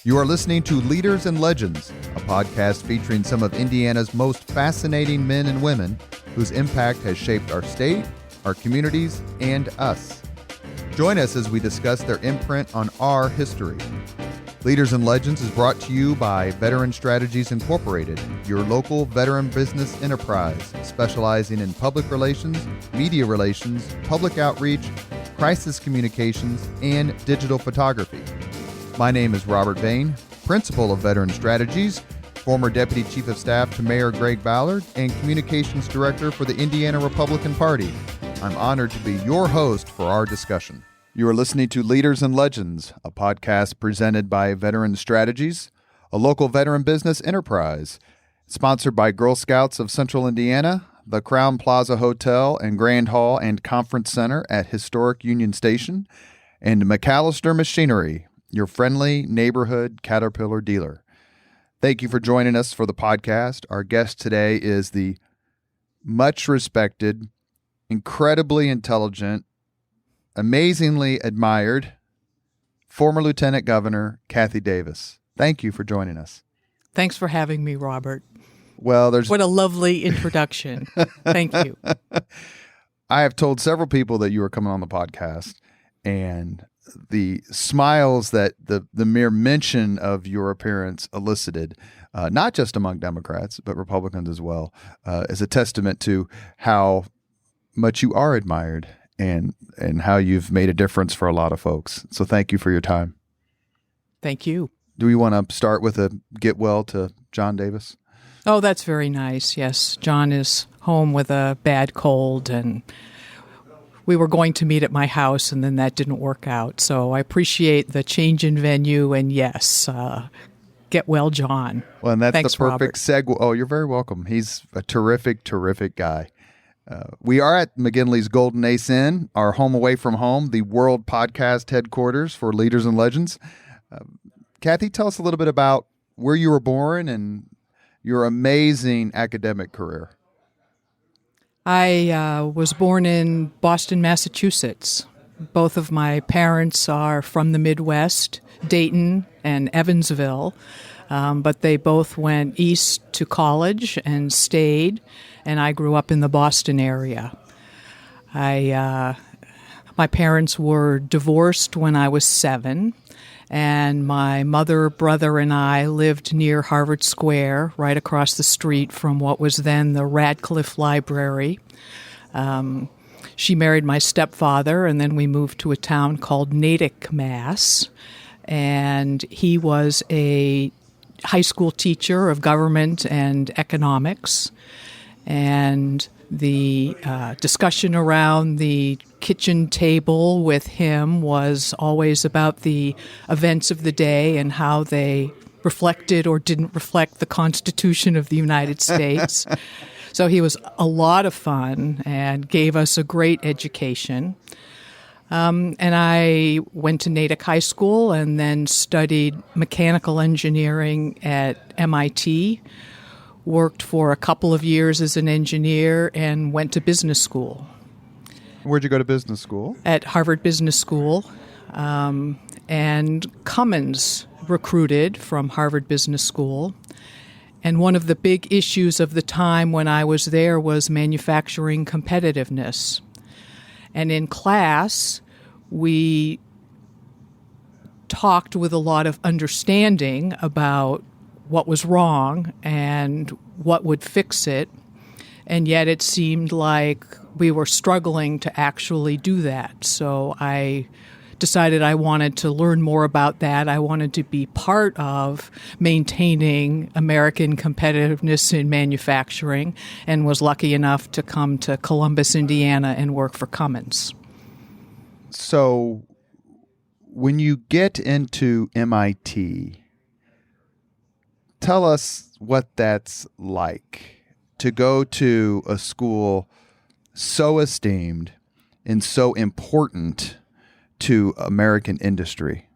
You are listening to Leaders and Legends, a podcast featuring some of Indiana's most fascinating men and women whose impact has shaped our state, our communities, and us. Join us as we discuss their imprint on our history. Leaders and Legends is brought to you by Veteran Strategies Incorporated, your local veteran business enterprise specializing in public relations, media relations, public outreach, crisis communications, and digital photography. My name is Robert Bain, Principal of Veteran Strategies, former Deputy Chief of Staff to Mayor Greg Ballard, and Communications Director for the Indiana Republican Party. I'm honored to be your host for our discussion. You are listening to Leaders and Legends, a podcast presented by Veteran Strategies, a local veteran business enterprise, sponsored by Girl Scouts of Central Indiana, the Crown Plaza Hotel and Grand Hall and Conference Center at Historic Union Station, and McAllister Machinery, your friendly neighborhood Caterpillar dealer. Thank you for joining us for the podcast. Our guest today is the much respected, incredibly intelligent, amazingly admired former Lieutenant Governor Kathy Davis. Thank you for joining us. Thanks for having me, Robert. Well, what a lovely introduction. Thank you. I have told several people that you were coming on the podcast, and the smiles that the mere mention of your appearance elicited, not just among Democrats, but Republicans as well, is a testament to how much you are admired and how you've made a difference for a lot of folks. So thank you for your time. Thank you. Do we want to start with a get well to John Davis? Oh, that's very nice. Yes, John is home with a bad cold, and we were going to meet at my house, and then that didn't work out. So I appreciate the change in venue, and yes, get well, John. Well, and that's Thanks, the perfect segue. Oh, you're very welcome. He's a terrific, terrific guy. We are at McGinley's Golden Ace Inn, our home away from home, the world podcast headquarters for Leaders and Legends. Kathy, tell us a little bit about where you were born and your amazing academic career. I was born in Boston, Massachusetts. Both of my parents are from the Midwest, Dayton and Evansville, but they both went east to college and stayed, and I grew up in the Boston area. My parents were divorced when I was 7, and my mother, brother, and I lived near Harvard Square, right across the street from what was then the Radcliffe Library. She married my stepfather, and then we moved to a town called Natick, Mass., and he was a high school teacher of government and economics, and the discussion around the kitchen table with him was always about the events of the day and how they reflected or didn't reflect the Constitution of the United States. So he was a lot of fun and gave us a great education. And I went to Natick High School and then studied mechanical engineering at M.I.T., worked for a couple of years as an engineer, and went to business school. Where'd you go to business school? At Harvard Business School. And Cummins recruited from Harvard Business School. And one of the big issues of the time when I was there was manufacturing competitiveness. And in class, we talked with a lot of understanding about what was wrong and what would fix it. And yet it seemed like we were struggling to actually do that. So I decided I wanted to learn more about that. I wanted to be part of maintaining American competitiveness in manufacturing, and was lucky enough to come to Columbus, Indiana, and work for Cummins. So when you get into MIT, tell us what that's like to go to a school so esteemed and so important to American industry.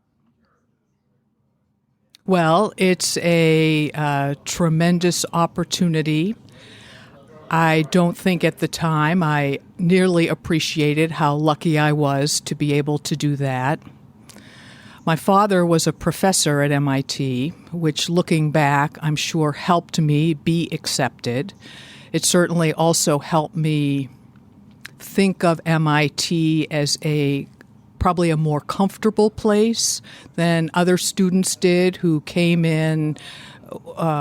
Well, it's a tremendous opportunity. I don't think at the time I nearly appreciated how lucky I was to be able to do that. My father was a professor at MIT, which, looking back, I'm sure helped me be accepted. It certainly also helped me think of MIT as probably a more comfortable place than other students did who came in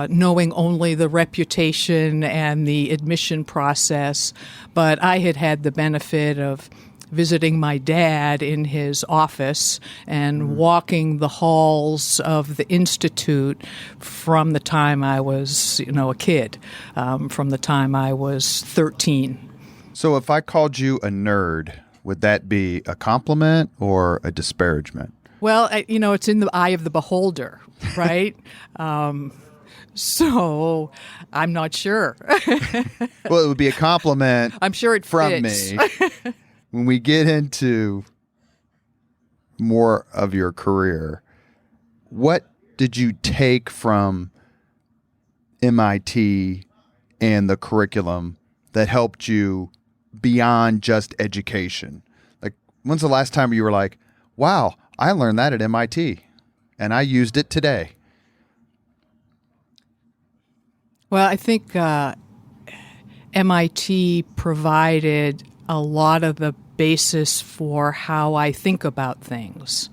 knowing only the reputation and the admission process. But I had the benefit of visiting my dad in his office and walking the halls of the Institute from the time I was, a kid, from the time I was 13. So if I called you a nerd, would that be a compliment or a disparagement? Well, it's in the eye of the beholder, right? So I'm not sure. Well, it would be a compliment. I'm sure it from fits. me. When we get into more of your career, what did you take from MIT and the curriculum that helped you beyond just education? Like, when's the last time you were like, wow, I learned that at MIT and I used it today? Well, I think MIT provided a lot of the basis for how I think about things.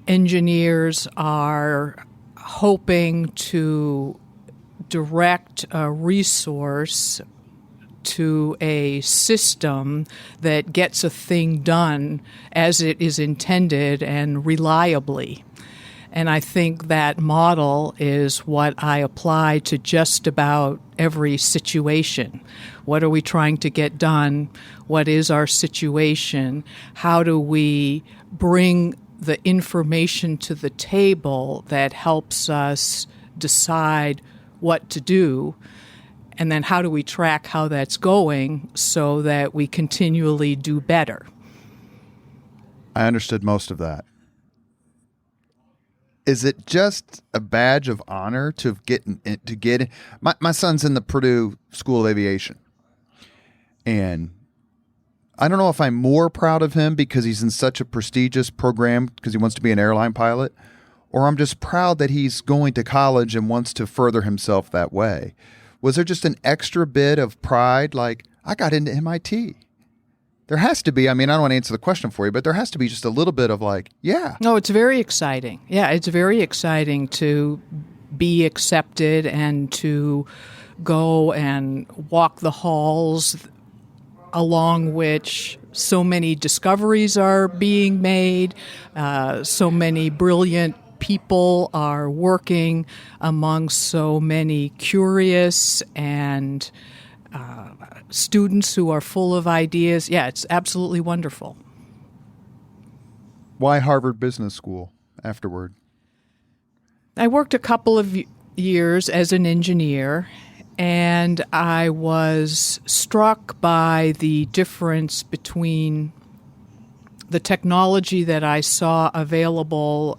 Engineers are hoping to direct a resource to a system that gets a thing done as it is intended and reliably. And I think that model is what I apply to just about every situation. What are we trying to get done? What is our situation? How do we bring the information to the table that helps us decide what to do? And then how do we track how that's going so that we continually do better? I understood most of that. Is it just a badge of honor to get in? My son's in the Purdue School of Aviation, and I don't know if I'm more proud of him because he's in such a prestigious program because he wants to be an airline pilot, or I'm just proud that he's going to college and wants to further himself that way. Was there just an extra bit of pride, like, I got into MIT? There has to be. I mean, I don't want to answer the question for you, but there has to be just a little bit of like, yeah. No, it's very exciting. Yeah, it's very exciting to be accepted and to go and walk the halls along which so many discoveries are being made, so many brilliant people are working among so many curious and students who are full of ideas. Yeah, it's absolutely wonderful. Why Harvard Business School afterward? I worked a couple of years as an engineer, and I was struck by the difference between the technology that I saw available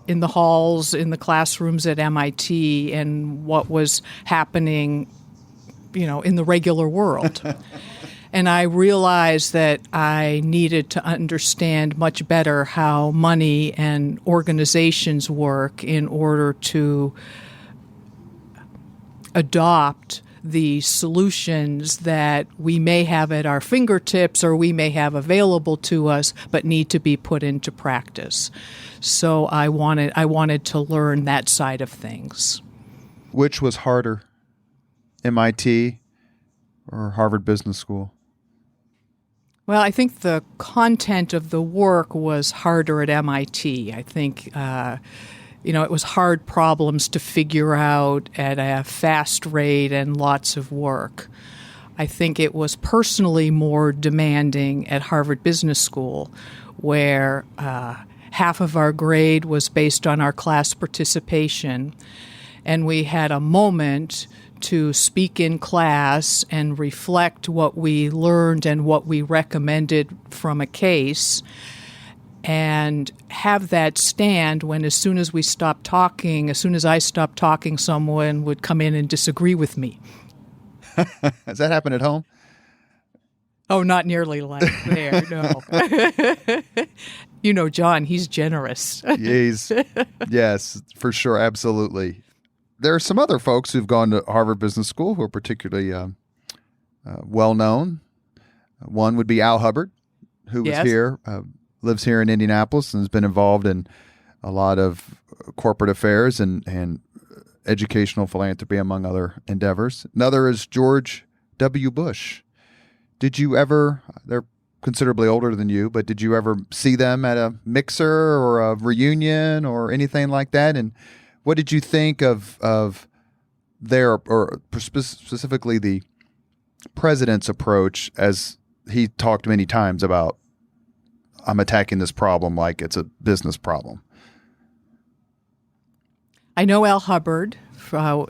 in the halls, in the classrooms at MIT, and what was happening in the regular world. And I realized that I needed to understand much better how money and organizations work in order to adopt the solutions that we may have at our fingertips or we may have available to us but need to be put into practice. So I wanted to learn that side of things. Which was harder, MIT or Harvard Business School? Well, I think the content of the work was harder at MIT. I think, it was hard problems to figure out at a fast rate and lots of work. I think it was personally more demanding at Harvard Business School, where half of our grade was based on our class participation, and we had a moment to speak in class and reflect what we learned and what we recommended from a case, and have that stand when as soon as I stopped talking, someone would come in and disagree with me. Has that happened at home? Oh, not nearly like there, no. You know, John, he's generous. Yes, for sure. Absolutely. There are some other folks who've gone to Harvard Business School who are particularly well known. One would be Al Hubbard, who was here, lives here in Indianapolis, and has been involved in a lot of corporate affairs and educational philanthropy, among other endeavors. Another is George W. Bush. Did you ever, they're considerably older than you, but did you ever see them at a mixer or a reunion or anything like that? And what did you think of their, or specifically the president's approach, as he talked many times about, I'm attacking this problem like it's a business problem? I know Al Hubbard.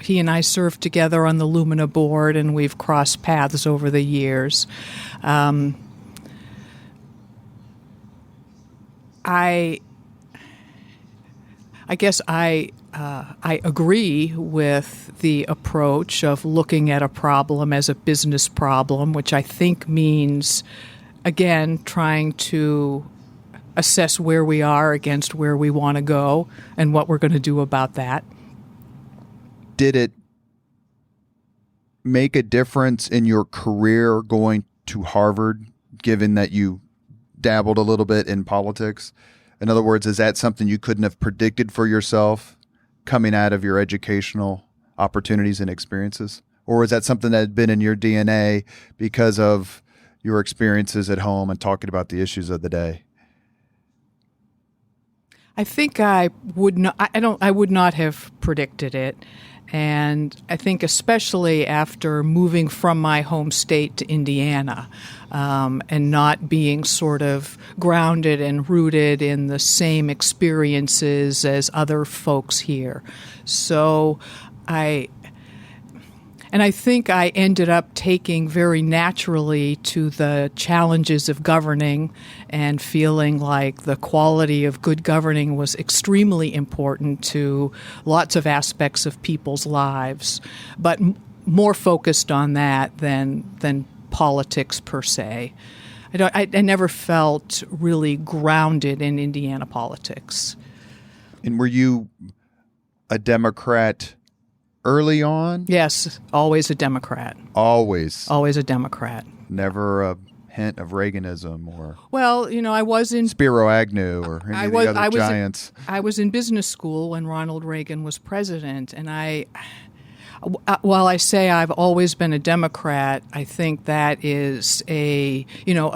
He and I served together on the Lumina board, and we've crossed paths over the years. I guess I agree with the approach of looking at a problem as a business problem, which I think means, again, trying to assess where we are against where we want to go and what we're going to do about that. Did it make a difference in your career going to Harvard, given that you dabbled a little bit in politics? In other words, is that something you couldn't have predicted for yourself coming out of your educational opportunities and experiences? Or is that something that had been in your DNA because of your experiences at home and talking about the issues of the day? I think I would not. I would not have predicted it, and I think especially after moving from my home state to Indiana, and not being sort of grounded and rooted in the same experiences as other folks here. So I think I ended up taking very naturally to the challenges of governing and feeling like the quality of good governing was extremely important to lots of aspects of people's lives, but more focused on that than politics per se. I never felt really grounded in Indiana politics. And were you a Democrat early on? Yes, always a Democrat. Always a Democrat. Never a hint of Reaganism or I was in Spiro Agnew or any of the other giants. I was in business school when Ronald Reagan was president, and while I say I've always been a Democrat, I think that is a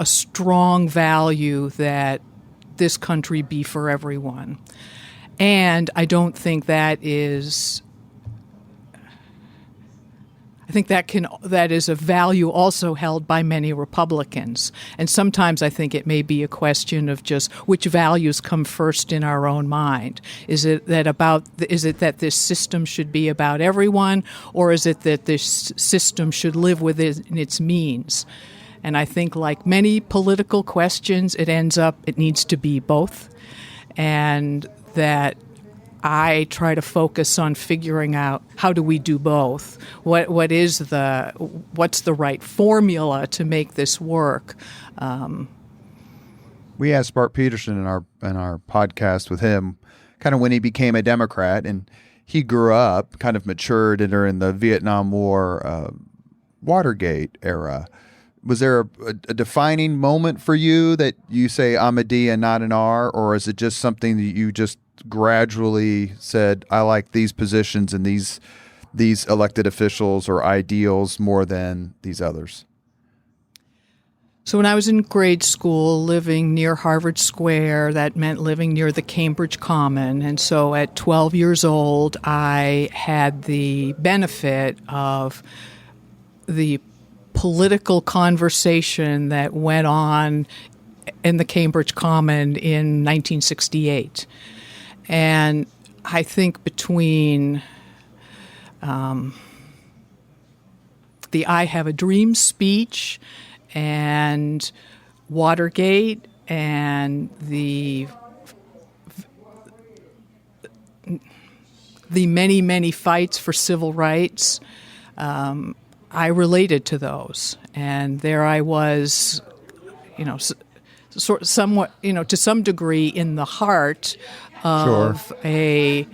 strong value that this country be for everyone. And I don't think that is. I think that is a value also held by many Republicans. And sometimes I think it may be a question of just which values come first in our own mind. Is it that this system should be about everyone, or is it that this system should live within its means? And I think, like many political questions, it needs to be both. And that I try to focus on figuring out how do we do both. What's the right formula to make this work? We asked Bart Peterson in our podcast with him, kind of when he became a Democrat, and he grew up, kind of matured during the Vietnam War, Watergate era. Was there a defining moment for you that you say I'm a D and not an R, or is it just something that you just gradually said, I like these positions and these elected officials or ideals more than these others? So when I was in grade school, living near Harvard Square, that meant living near the Cambridge Common. And so at 12 years old, I had the benefit of the political conversation that went on in the Cambridge Common in 1968. And I think between the I Have a Dream speech and Watergate and the many, many fights for civil rights, I related to those. And there I was, somewhat, to some degree, in the heart of Sure.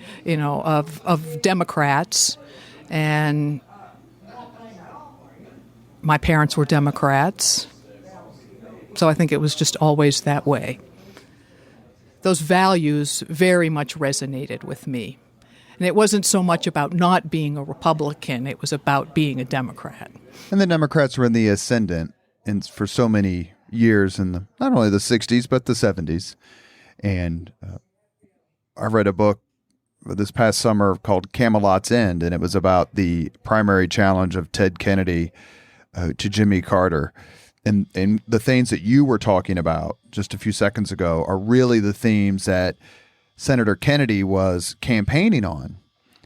of Democrats, and my parents were Democrats, so I think it was just always that way. Those values very much resonated with me. And it wasn't so much about not being a Republican, it was about being a Democrat. And the Democrats were in the ascendant for so many years in not only the 60s, but the 70s. And I read a book this past summer called Camelot's End, and it was about the primary challenge of Ted Kennedy to Jimmy Carter. And the things that you were talking about just a few seconds ago are really the themes that Senator Kennedy was campaigning on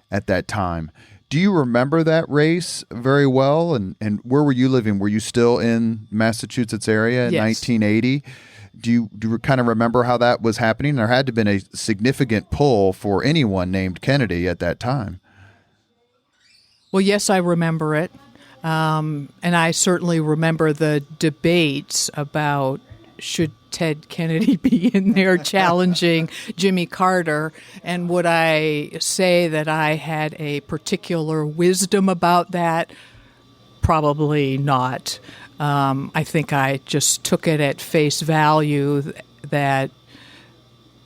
at that time. Do you remember that race very well? And where were you living? Were you still in Massachusetts area in Yes. 1980? Do you kind of remember how that was happening? There had to have been a significant pull for anyone named Kennedy at that time. Well, yes, I remember it. And I certainly remember the debates about should Ted Kennedy be in there challenging Jimmy Carter, and would I say that I had a particular wisdom about that? Probably not. I think I just took it at face value that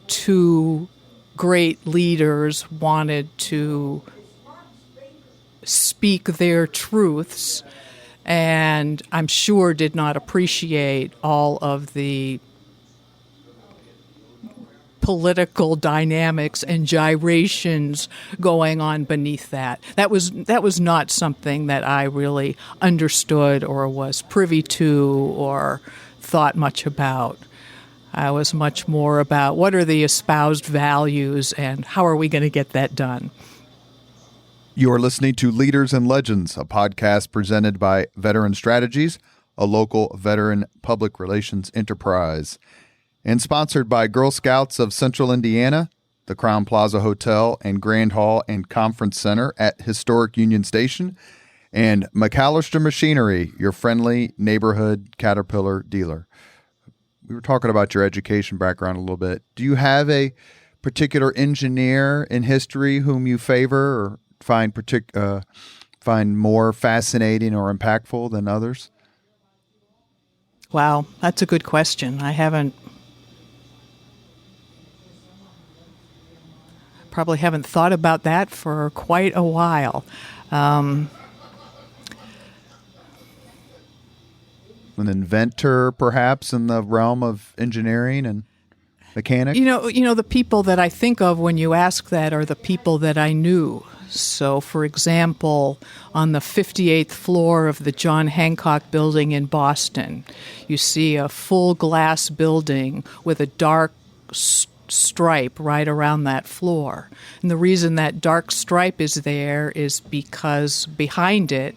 two great leaders wanted to speak their truths, and I'm sure did not appreciate all of the political dynamics and gyrations going on beneath that. That was not something that I really understood or was privy to or thought much about. I was much more about what are the espoused values and how are we going to get that done. You are listening to Leaders and Legends, a podcast presented by Veteran Strategies, a local veteran public relations enterprise, and sponsored by Girl Scouts of Central Indiana, the Crown Plaza Hotel and Grand Hall and Conference Center at Historic Union Station, and McAllister Machinery, your friendly neighborhood Caterpillar dealer. We were talking about your education background a little bit. Do you have a particular engineer in history whom you favor or find more fascinating or impactful than others? Wow, that's a good question. I probably haven't thought about that for quite a while. An inventor, perhaps, in the realm of engineering and mechanics? The people that I think of when you ask that are the people that I knew. So, for example, on the 58th floor of the John Hancock Building in Boston, you see a full glass building with a dark stripe right around that floor. And the reason that dark stripe is there is because behind it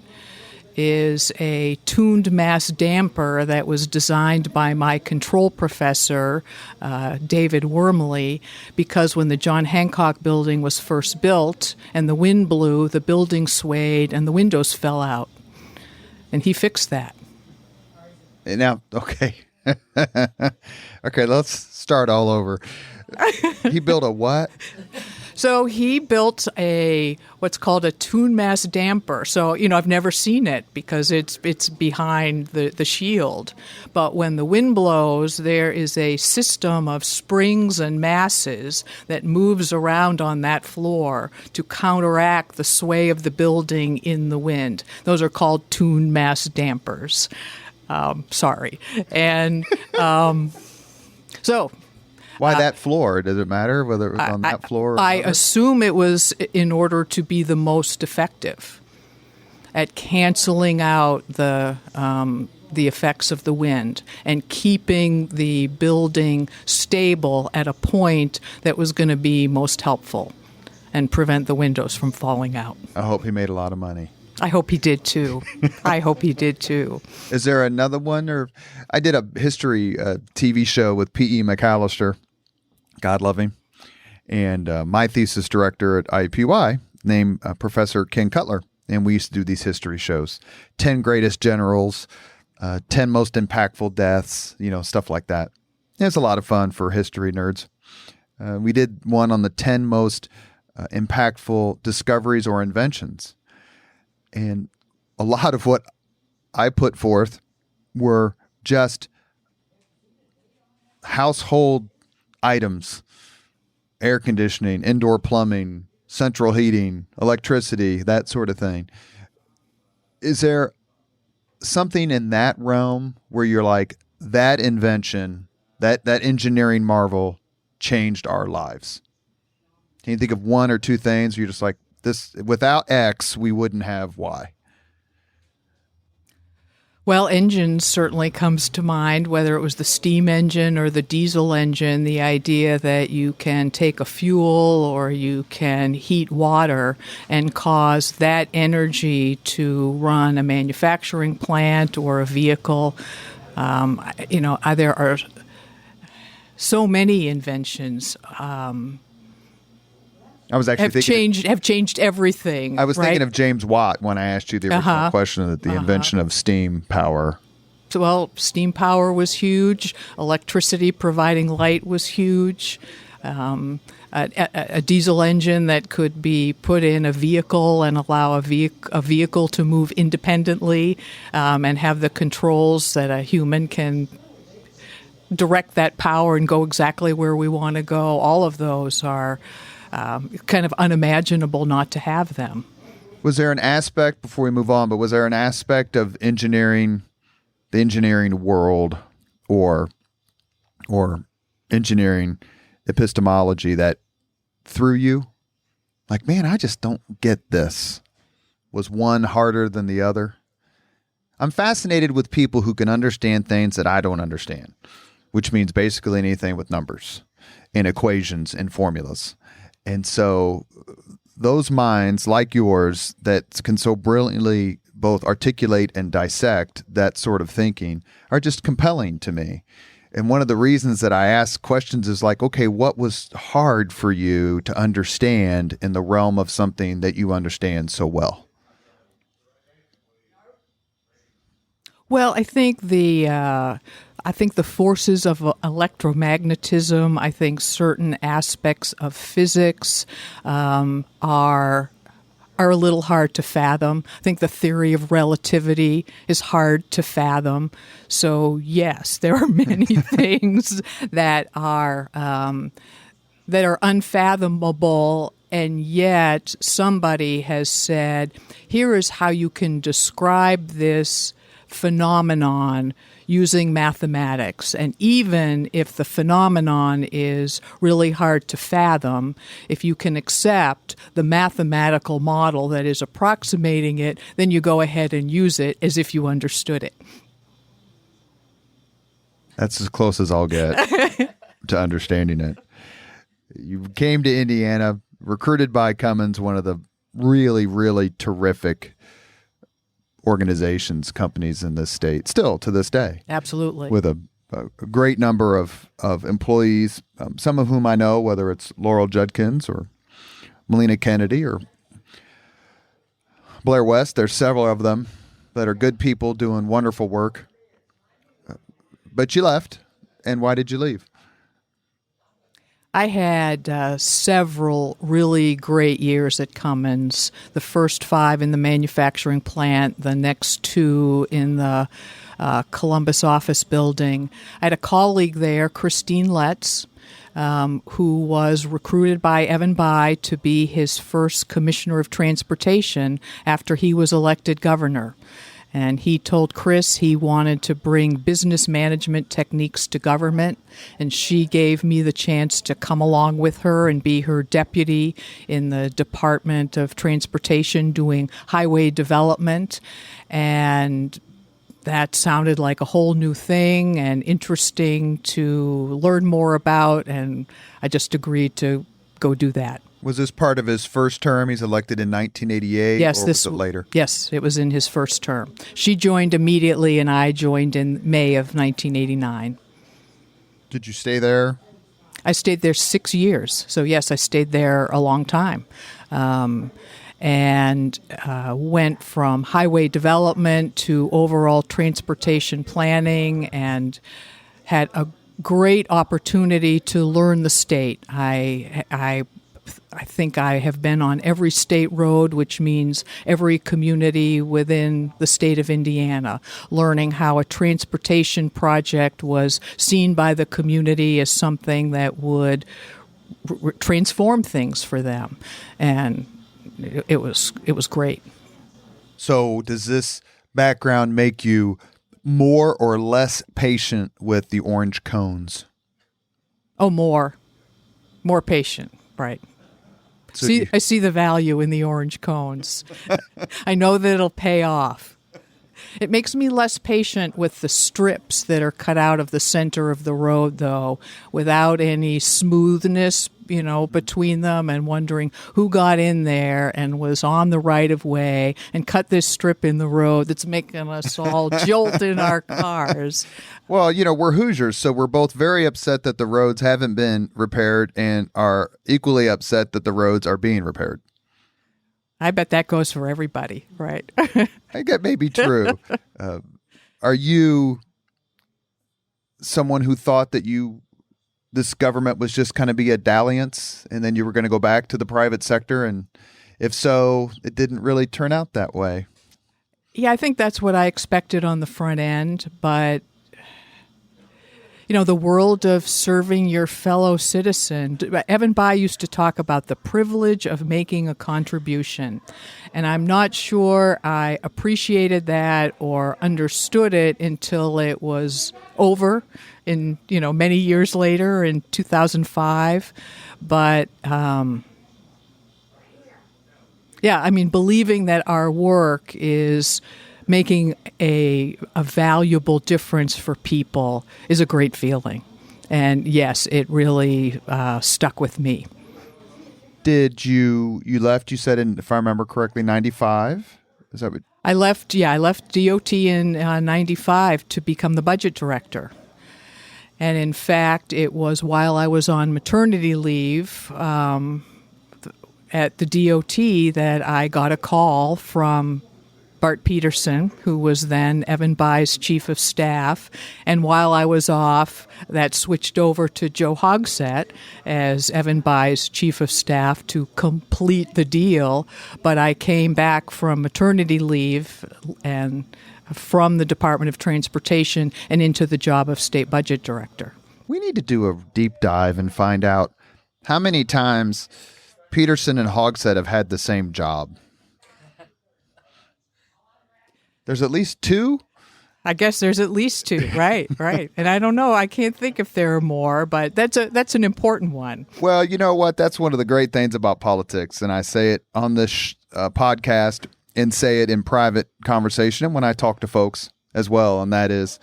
is a tuned mass damper that was designed by my control professor, David Wormley, because when the John Hancock Building was first built and the wind blew, the building swayed and the windows fell out. And he fixed that. Now, okay. Okay, let's start all over. He built a what? So he built what's called a tuned mass damper. So, I've never seen it because it's behind the shield. But when the wind blows, there is a system of springs and masses that moves around on that floor to counteract the sway of the building in the wind. Those are called tuned mass dampers. Sorry. And so... Why that floor? Does it matter whether it was on that floor? Or I another? assume it was in order to be the most effective at canceling out the effects of the wind and keeping the building stable at a point that was going to be most helpful and prevent the windows from falling out. I hope he made a lot of money. I hope he did too. I hope he did too. Is there another one? Or I did a history TV show with P.E. McAllister. God love him. And my thesis director at IUPUI named Professor Ken Cutler. And we used to do these history shows. 10 greatest generals, 10 most impactful deaths, stuff like that. It's a lot of fun for history nerds. We did one on the 10 most impactful discoveries or inventions. And a lot of what I put forth were just household items: air conditioning, indoor plumbing, central heating, electricity, that sort of thing. Is there something in that realm where you're like, that invention, that engineering marvel changed our lives? Can you think of one or two things where you're just like, this, without X, we wouldn't have Y? Well, engines certainly comes to mind, whether it was the steam engine or the diesel engine, the idea that you can take a fuel or you can heat water and cause that energy to run a manufacturing plant or a vehicle. There are so many inventions. I was actually have changed everything. I was right? thinking of James Watt when I asked you the original question of the invention of steam power. Well, steam power was huge. Electricity providing light was huge. A diesel engine that could be put in a vehicle and allow a vehicle to move independently and have the controls that a human can direct that power and go exactly where we want to go. All of those are kind of unimaginable not to have them. Was there an aspect, before we move on, but was there an aspect of engineering, the engineering world, or engineering epistemology that threw you? Like, man, I just don't get this. Was one harder than the other? I'm fascinated with people who can understand things that I don't understand, which means basically anything with numbers and equations and formulas. And so those minds like yours that can so brilliantly both articulate and dissect that sort of thinking are just compelling to me. And one of the reasons that I ask questions is like, okay, what was hard for you to understand in the realm of something that you understand so well? Well, I think the forces of electromagnetism, I think certain aspects of physics are a little hard to fathom. I think the theory of relativity is hard to fathom. So yes, there are many things that are unfathomable, and yet somebody has said, here is how you can describe this phenomenon using mathematics. And even if the phenomenon is really hard to fathom, if you can accept the mathematical model that is approximating it, then you go ahead and use it as if you understood it. That's as close as I'll get to understanding it. You came to Indiana, recruited by Cummins, one of the really, really terrific organizations, companies in this state, still to this day. Absolutely. With a great number of employees, some of whom I know, whether it's Laurel Judkins or Melina Kennedy or Blair West. There's several of them that are good people doing wonderful work. But you left. And why did you leave? I had several really great years at Cummins. The first 5 in the manufacturing plant, the next 2 in the Columbus office building. I had a colleague there, Christine Letts, who was recruited by Evan Bayh to be his first commissioner of transportation after he was elected governor. And he told Chris he wanted to bring business management techniques to government, and she gave me the chance to come along with her and be her deputy in the Department of Transportation doing highway development. And that sounded like a whole new thing and interesting to learn more about, and I just agreed to go do that. Was this part of his first term? He's elected in 1988, yes, or was it later? Yes, it was in his first term. She joined immediately, and I joined in May of 1989. Did you stay there? I stayed there 6 years. So, yes, I stayed there a long time. And went from highway development to overall transportation planning, and had a great opportunity to learn the state. I think I have been on every state road, which means every community within the state of Indiana, learning how a transportation project was seen by the community as something that would transform things for them. And it was great. So does this background make you more or less patient with the orange cones? Oh, more patient, right. So I see the value in the orange cones. I know that it'll pay off. It makes me less patient with the strips that are cut out of the center of the road, though, without any smoothness, between them, and wondering who got in there and was on the right of way and cut this strip in the road that's making us all jolt in our cars. Well, we're Hoosiers, so we're both very upset that the roads haven't been repaired and are equally upset that the roads are being repaired. I bet that goes for everybody, right? I think that may be true. Are you someone who thought that this government was just kind of be a dalliance and then you were going to go back to the private sector? And if so, it didn't really turn out that way. Yeah, I think that's what I expected on the front end, but the world of serving your fellow citizen. Evan Bayh used to talk about the privilege of making a contribution. And I'm not sure I appreciated that or understood it until it was over in, many years later in 2005. But, believing that our work is making a valuable difference for people is a great feeling. And yes, it really stuck with me. Did you left, you said, if I remember correctly, 95? Is that what? I left DOT in 95 to become the budget director. And in fact, it was while I was on maternity leave at the DOT that I got a call from Bart Peterson, who was then Evan Bayh's chief of staff. And while I was off, that switched over to Joe Hogsett as Evan Bayh's chief of staff to complete the deal. But I came back from maternity leave and from the Department of Transportation and into the job of state budget director. We need to do a deep dive and find out how many times Peterson and Hogsett have had the same job. There's at least two? I guess there's at least two, right. And I don't know. I can't think if there are more, but that's an important one. Well, you know what? That's one of the great things about politics, and I say it on this podcast and say it in private conversation and when I talk to folks as well, and that is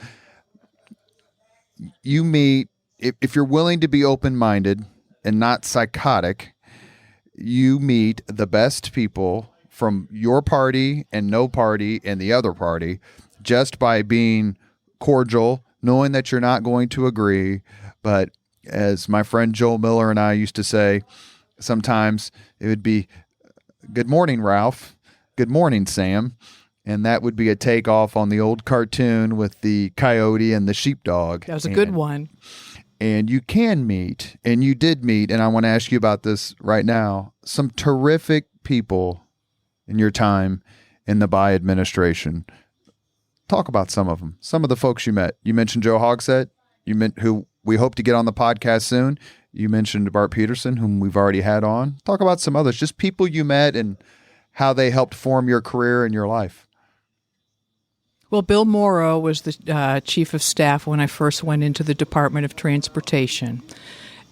you meet, if you're willing to be open-minded and not psychotic, you meet the best people from your party and no party and the other party just by being cordial, knowing that you're not going to agree. But as my friend Joel Miller and I used to say, sometimes it would be, "Good morning, Ralph. Good morning, Sam." And that would be a takeoff on the old cartoon with the coyote and the sheepdog. That was a good one. And you can meet, and you did meet, and I want to ask you about this right now, some terrific people in your time in the Bayh administration. Talk about some of them, some of the folks you met. You mentioned Joe Hogsett, who we hope to get on the podcast soon. You mentioned Bart Peterson, whom we've already had on. Talk about some others, just people you met and how they helped form your career and your life. Well, Bill Morrow was the chief of staff when I first went into the Department of Transportation.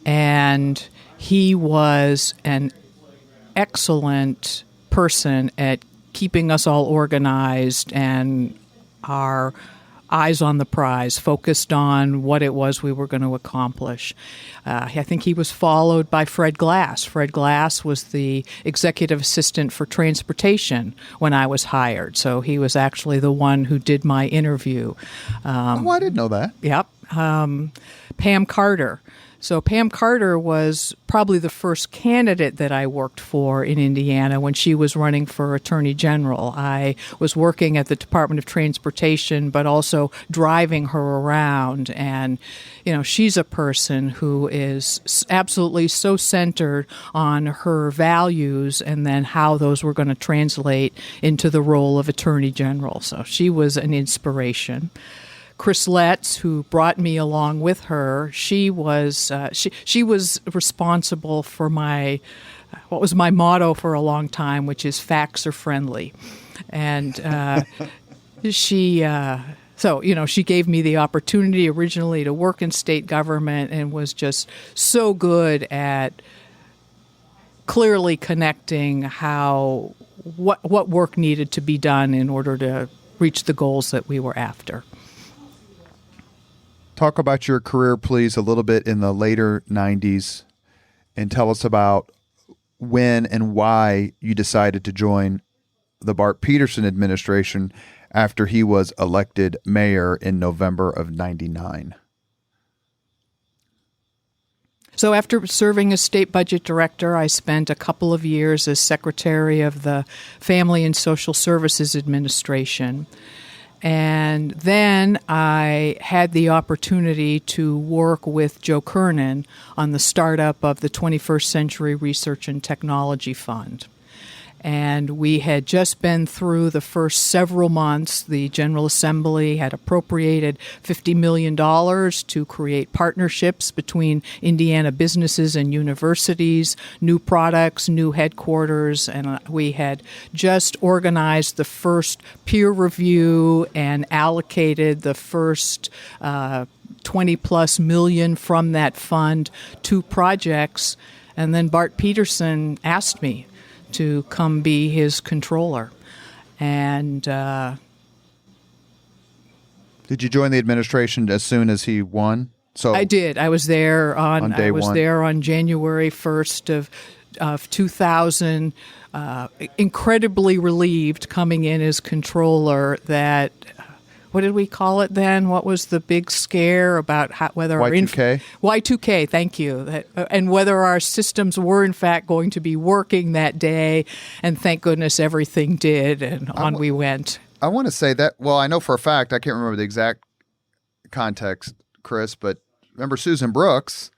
And he was an excellent person at keeping us all organized and our eyes on the prize, focused on what it was we were going to accomplish. I think he was followed by Fred Glass. Fred Glass was the executive assistant for transportation when I was hired, so he was actually the one who did my interview. I didn't know that. Yep. Pam Carter So Pam Carter was probably the first candidate that I worked for in Indiana when she was running for Attorney General. I was working at the Department of Transportation, but also driving her around. And, she's a person who is absolutely so centered on her values and then how those were going to translate into the role of Attorney General. So she was an inspiration. Chris Letts, who brought me along with her, she was responsible for what was my motto for a long time, which is facts are friendly, and she gave me the opportunity originally to work in state government and was just so good at clearly connecting what work needed to be done in order to reach the goals that we were after. Talk about your career, please, a little bit in the later 90s, and tell us about when and why you decided to join the Bart Peterson administration after he was elected mayor in November of 99. So after serving as state budget director, I spent a couple of years as secretary of the Family and Social Services Administration. And then I had the opportunity to work with Joe Kernan on the startup of the 21st Century Research and Technology Fund. And we had just been through the first several months. The General Assembly had appropriated $50 million to create partnerships between Indiana businesses and universities, new products, new headquarters, and we had just organized the first peer review and allocated the first 20-plus million from that fund to projects. And then Bart Peterson asked me to come be his controller. And did you join the administration as soon as he won? So I did. I was there on day one. There on January 1st of 2000. Incredibly relieved coming in as controller that. What did we call it then? What was the big scare about whether Y2K? Y2K, thank you. And whether our systems were in fact going to be working that day. And thank goodness everything did, and on we went. I want to say that, well, I know for a fact, I can't remember the exact context, Chris, but remember Susan Brooks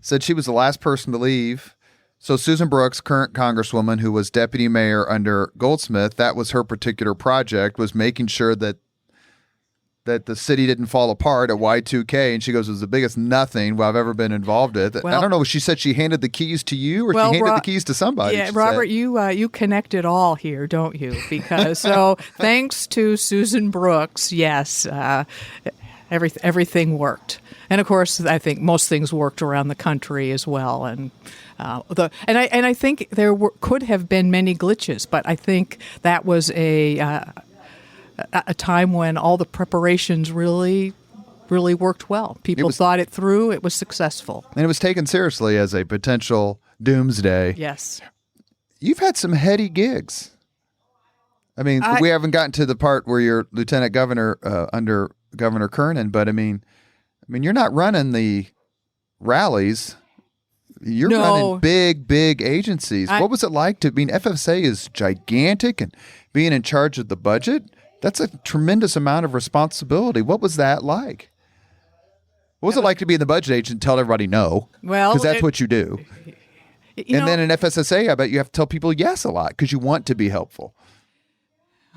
said she was the last person to leave. So Susan Brooks, current congresswoman who was deputy mayor under Goldsmith, that was her particular project, was making sure that the city didn't fall apart at Y2K, and she goes, it was the biggest nothing I've ever been involved with. Well, I don't know, she said she handed the keys to you, or she handed the keys to somebody. Yeah, Robert, you connect it all here, don't you? Because so thanks to Susan Brooks, yes, everything worked. And of course, I think most things worked around the country as well. And I think there could have been many glitches, but I think that was a time when all the preparations really worked well. People thought it through. It was successful. And it was taken seriously as a potential doomsday. Yes. You've had some heady gigs. I mean, we haven't gotten to the part where you're lieutenant governor under Governor Kernan, but I mean, you're not running the rallies. You're running big agencies. What was it like FFSA is gigantic, and being in charge of the budget, that's a tremendous amount of responsibility. What was that like? What was it like to be in the budget agency and tell everybody no? Well, because that's what you do. Then in FSSA, I bet you have to tell people yes a lot because you want to be helpful.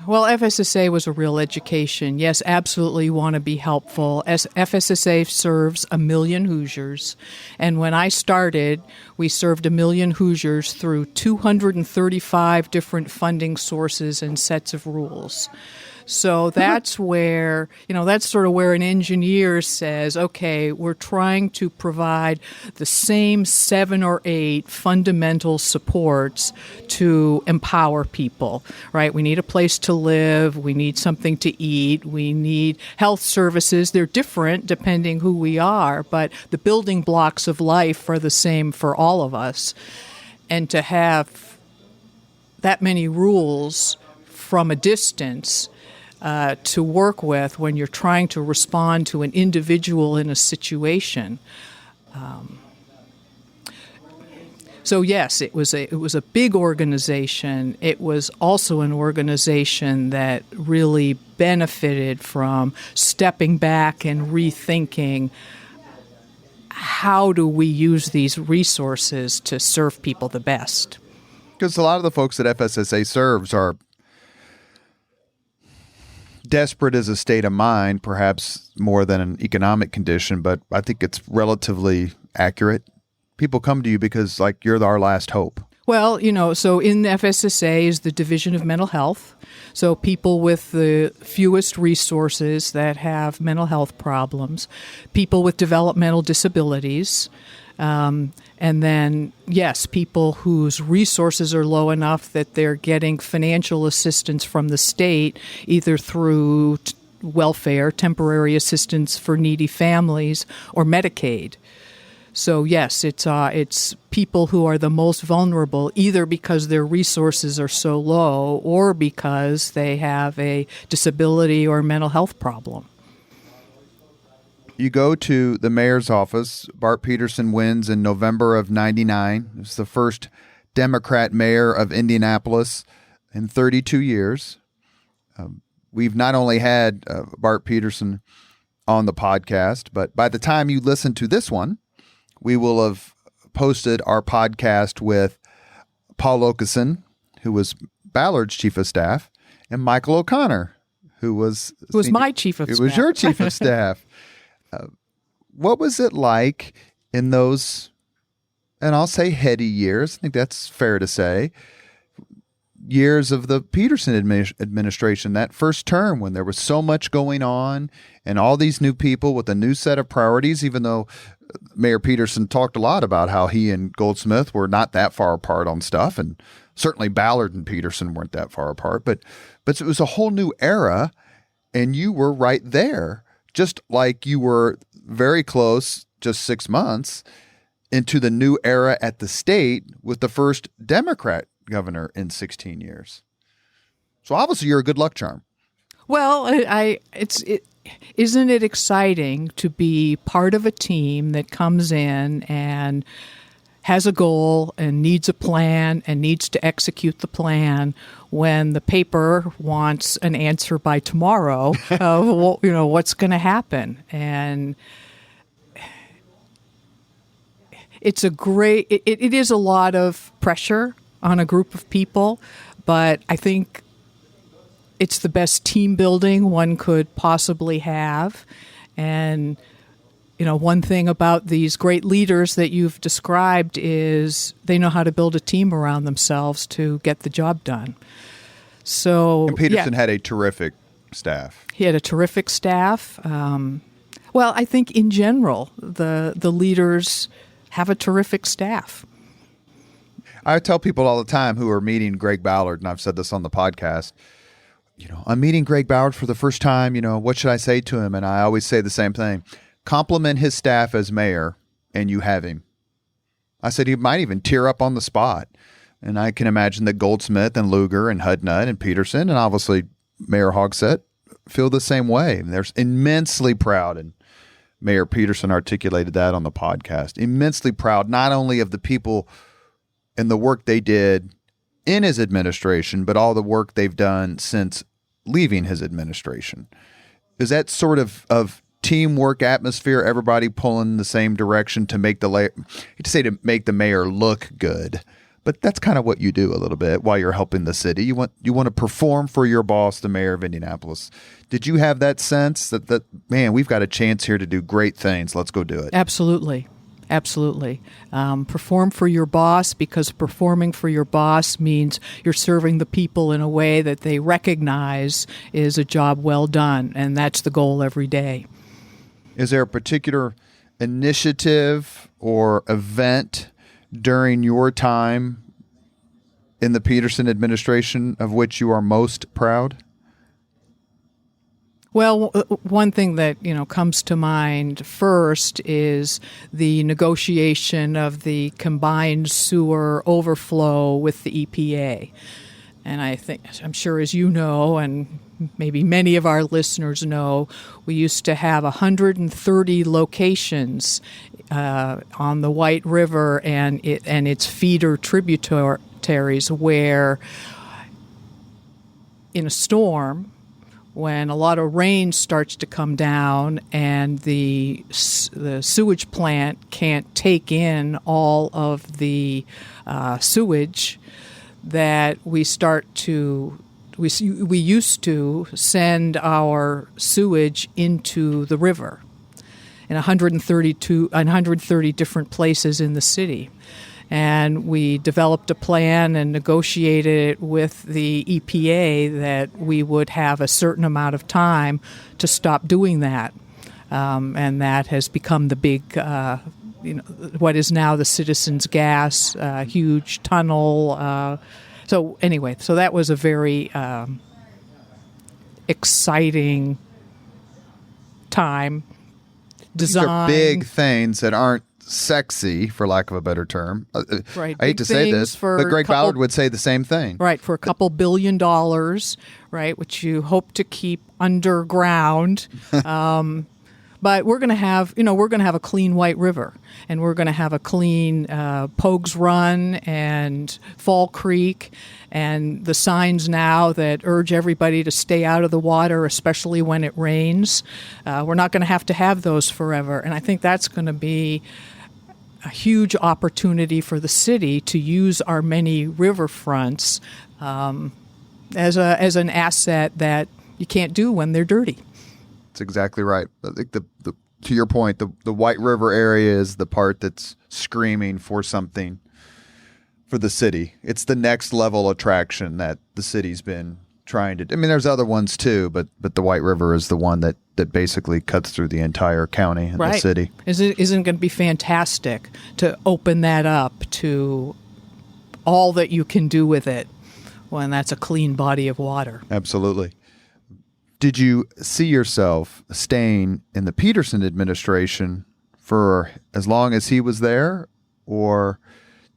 Well, FSSA was a real education. Yes, absolutely want to be helpful. FSSA serves 1 million Hoosiers. And when I started, we served 1 million Hoosiers through 235 different funding sources and sets of rules. So that's where, that's sort of where an engineer says, okay, we're trying to provide the same 7 or 8 fundamental supports to empower people, right? We need a place to live. We need something to eat. We need health services. They're different depending who we are, but the building blocks of life are the same for all of us. And to have that many rules from a distance to work with when you're trying to respond to an individual in a situation, So yes, it was a big organization. It was also an organization that really benefited from stepping back and rethinking how do we use these resources to serve people the best. Because a lot of the folks that FSSA serves are desperate as a state of mind, perhaps more than an economic condition, but I think it's relatively accurate. People come to you because, like, you're our last hope. Well, so in the FSSA is the Division of Mental Health. So people with the fewest resources that have mental health problems, people with developmental disabilities, and then, yes, people whose resources are low enough that they're getting financial assistance from the state, either through welfare, temporary assistance for needy families, or Medicaid. So yes, it's people who are the most vulnerable, either because their resources are so low or because they have a disability or mental health problem. You go to the mayor's office. Bart Peterson wins in November of '99. It's the first Democrat mayor of Indianapolis in 32 years. We've not only had Bart Peterson on the podcast, but by the time you listen to this one, we will have posted our podcast with Paul Okeson, who was Ballard's chief of staff, and Michael O'Connor, who was my chief of staff. It was your chief of staff. What was it like in those, and I'll say heady years, I think that's fair to say, years of the Peterson administration, that first term when there was so much going on and all these new people with a new set of priorities, even though Mayor Peterson talked a lot about how he and Goldsmith were not that far apart on stuff, and certainly Ballard and Peterson weren't that far apart, but it was a whole new era, and you were right there, just like you were very close, just 6 months, into the new era at the state with the first Democrat governor in 16 years. So obviously you're a good luck charm. Well, isn't it exciting to be part of a team that comes in and has a goal and needs a plan and needs to execute the plan when the paper wants an answer by tomorrow of what's going to happen? And it's it is a lot of pressure on a group of people, but I think it's the best team building one could possibly have. And, one thing about these great leaders that you've described is they know how to build a team around themselves to get the job done. So, and Peterson had a terrific staff. He had a terrific staff. Well, I think in general, the leaders have a terrific staff. I tell people all the time who are meeting Greg Ballard, and I've said this on the podcast, I'm meeting Greg Ballard for the first time, what should I say to him? And I always say the same thing. Compliment his staff as mayor, and you have him. I said he might even tear up on the spot. And I can imagine that Goldsmith and Lugar and Hudnut and Peterson and obviously Mayor Hogsett feel the same way. And they're immensely proud, and Mayor Peterson articulated that on the podcast, immensely proud not only of the people and the work they did in his administration, but all the work they've done since leaving his administration. Is that sort of teamwork atmosphere, everybody pulling the same direction to make to make the mayor look good? But that's kind of what you do a little bit while you're helping the city. You want to perform for your boss, the mayor of Indianapolis. Did you have that sense that man, we've got a chance here to do great things. Let's go do it. Absolutely. Absolutely. Perform for your boss, because performing for your boss means you're serving the people in a way that they recognize is a job well done, and that's the goal every day. Is there a particular initiative or event during your time in the Peterson administration of which you are most proud? Well, one thing that comes to mind first is the negotiation of the combined sewer overflow with the EPA. And I'm sure as you know, and maybe many of our listeners know, we used to have 130 locations on the White River and its feeder tributaries where, in a storm, when a lot of rain starts to come down and the sewage plant can't take in all of the sewage, that we used to send our sewage into the river in 130 different places in the city. And we developed a plan and negotiated it with the EPA that we would have a certain amount of time to stop doing that. And that has become the big, what is now the Citizens Gas, huge tunnel. So anyway, so that was a very exciting time. These are big things that aren't sexy, for lack of a better term. Right. I hate to say this, but Greg Ballard would say the same thing. Right, for a couple $1 billion, right, which you hope to keep underground. But we're going to have, a clean White River, and we're going to have a clean Pogues Run and Fall Creek, and the signs now that urge everybody to stay out of the water, especially when it rains. We're not going to have those forever, and I think that's going to be a huge opportunity for the city to use our many riverfronts as an asset that you can't do when they're dirty. That's exactly right. I think to your point, the White River area is the part that's screaming for something for the city. It's the next level attraction that the city's been trying to. I mean, there's other ones too, but the White River is the one that basically cuts through the entire county and the city. Isn't going to be fantastic to open that up to all that you can do with it when that's a clean body of water? Absolutely. Did you see yourself staying in the Peterson administration for as long as he was there? Or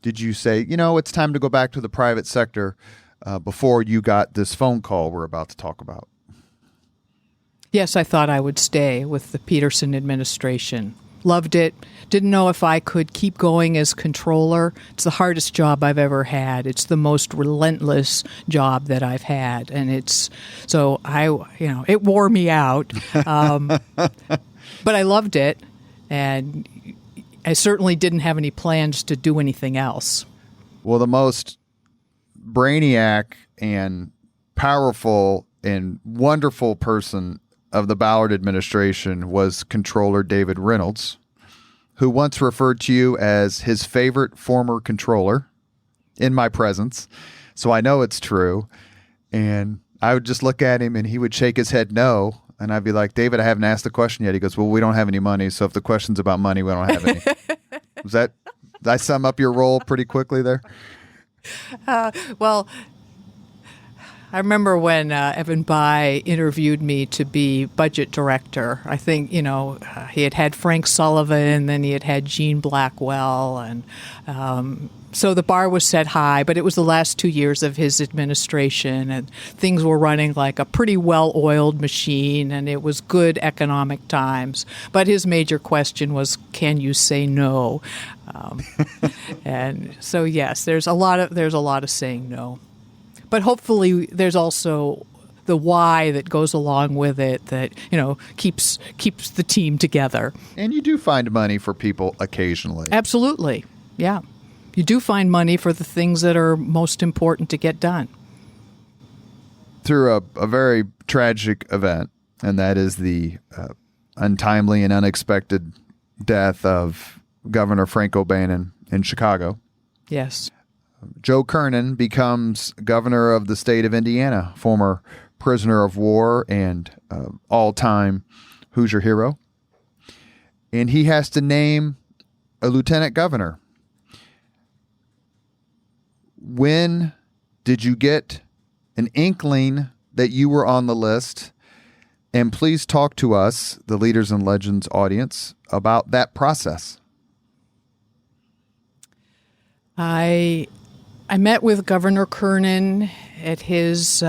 did you say, it's time to go back to the private sector before you got this phone call we're about to talk about? Yes, I thought I would stay with the Peterson administration. Loved it. Didn't know if I could keep going as controller. It's the hardest job I've ever had. It's the most relentless job that I've had, and it wore me out. But I loved it, and I certainly didn't have any plans to do anything else. Well, the most brainiac and powerful and wonderful person of the Ballard administration was Controller David Reynolds, who once referred to you as his favorite former controller in my presence. So I know it's true. And I would just look at him and he would shake his head no. And I'd be like, David, I haven't asked the question yet. He goes, well, we don't have any money. So if the question's about money, we don't have any. Did I sum up your role pretty quickly there? Well, I remember when Evan Bayh interviewed me to be budget director. I think, he had Frank Sullivan, then he had Gene Blackwell, and so the bar was set high, but it was the last 2 years of his administration, and things were running like a pretty well-oiled machine, and it was good economic times. But his major question was, can you say no? And so, yes, there's a lot of saying no. But hopefully there's also the why that goes along with it that, keeps the team together. And you do find money for people occasionally. Absolutely. Yeah. You do find money for the things that are most important to get done. Through a very tragic event, and that is the untimely and unexpected death of Governor Frank O'Bannon in Chicago. Yes. Joe Kernan becomes governor of the state of Indiana, former prisoner of war and all-time Hoosier hero. And he has to name a lieutenant governor. When did you get an inkling that you were on the list? And please talk to us, the Leaders and Legends audience, about that process. I met with Governor Kernan at his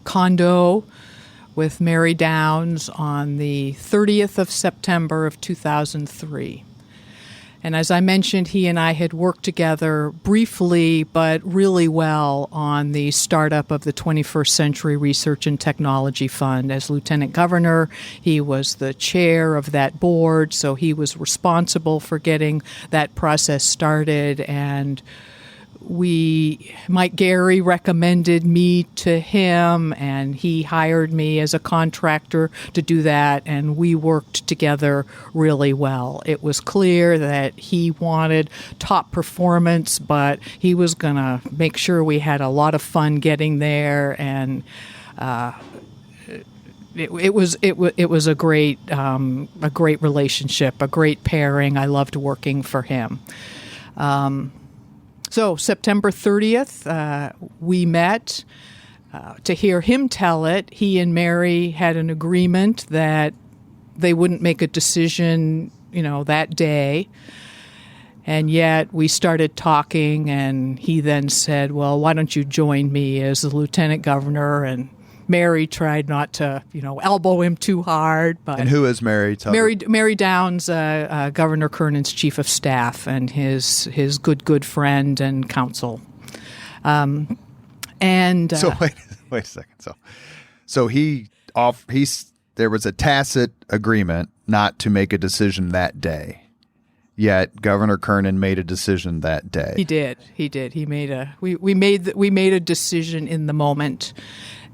condo with Mary Downs on the 30th of September of 2003. And as I mentioned, he and I had worked together briefly, but really well on the startup of the 21st Century Research and Technology Fund. As Lieutenant Governor, he was the chair of that board, so he was responsible for getting that process started. And Mike Gary recommended me to him, and he hired me as a contractor to do that, and we worked together really well. It was clear that he wanted top performance, but he was going to make sure we had a lot of fun getting there, and it was a great relationship, a great pairing. I loved working for him. So September 30th, we met to hear him tell it. He and Mary had an agreement that they wouldn't make a decision, that day. And yet we started talking, and he then said, well, why don't you join me as the lieutenant governor? And Mary tried not to, elbow him too hard. But and who is Mary? Mary Downs, Governor Kernan's chief of staff, and his good friend and counsel. So wait a second. So there was a tacit agreement not to make a decision that day. Yet Governor Kernan made a decision that day. He did. He made we made a decision in the moment.